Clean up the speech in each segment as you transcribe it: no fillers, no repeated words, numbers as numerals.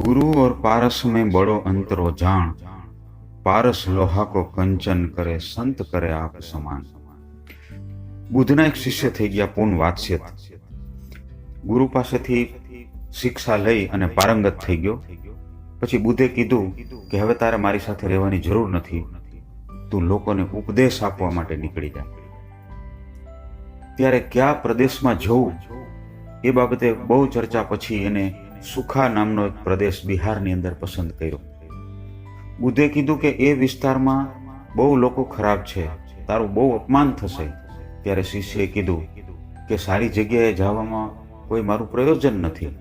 गुरु और पारस में बड़ो अंतरो जान, पारस लोहा को कंचन करे, संत करे आप समान। બુદ્ધના એક શિષ્ય થઈ ગયા પૂર્ણ વાત્સ્યત. ગુરુ પાસેથી શિક્ષા લઈ અને પારંગત થઈ ગયો. પછી બુદ્ધે કીધું કે હવે તારે મારી સાથે રહેવાની જરૂર નથી, તું લોકોને ઉપદેશ આપવા માટે નીકળી જા. ત્યારે કયા પ્રદેશમાં જવું એ બાબતે બહુ ચર્ચા પછી એને સુખા નામનો એક પ્રદેશ બિહારની અંદર પસંદ કર્યો. બુદ્ધે કીધું કે એ વિસ્તારમાં બહુ લોકો ખરાબ છે, તારું બહુ અપમાન થશે. ત્યારે શિષ્યએ કીધું કે સારી જગ્યાએ જવામાં કોઈ મારું પ્રયોજન નથી,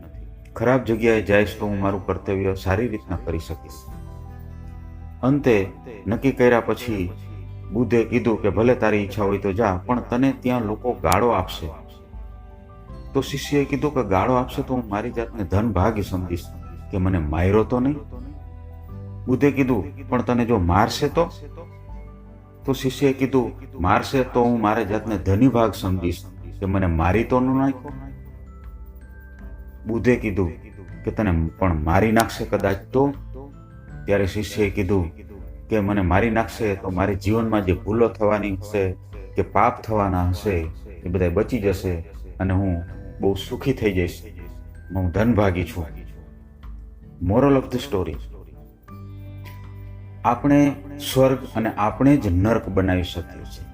ખરાબ જગ્યાએ જઈશ તો હું મારું કર્તવ્ય સારી રીતના કરી શકીશ. અંતે નક્કી કર્યા પછી બુદ્ધે કીધું કે ભલે તારી ઈચ્છા હોય તો જા, પણ તને ત્યાં લોકો ગાળો આપશે. તો શિષ્યએ કીધું કે ગાળો આપશે તો હું મારી જાતને ધન ભાગી સમજીશ, કે મને માર્યો તો નહીં. બુદ્ધે કીધું પણ તને જો મારશે તો શિષ્યએ કીધું મારશે તો હું મારી જાતને ધની ભાગ સમજીશ, કે મને મારી તો ન નાખ્યો. બુદ્ધે કીધું કે તને પણ મારી નાખશે કદાચ તો. ત્યારે શિષ્યએ કીધું કે મને મારી નાખશે તો મારી જીવનમાં જે ભૂલો થવાની હશે કે પાપ થવાના હશે એ બધા બચી જશે અને હું બહુ સુખી થઈ જઈશ, હું ધનભાગી છું. મોરલ ઓફ ધ સ્ટોરી, આપણે સ્વર્ગ અને આપણે જ નર્ક બનાવી શકીએ છીએ.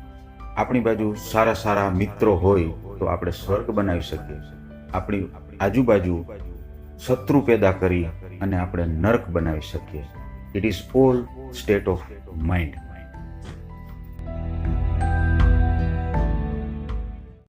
આપણી બાજુ સારા સારા મિત્રો હોય તો આપણે સ્વર્ગ બનાવી શકીએ. આપણી આજુબાજુ શત્રુ પેદા કરી અને આપણે નર્ક બનાવી શકીએ. It is all state of mind.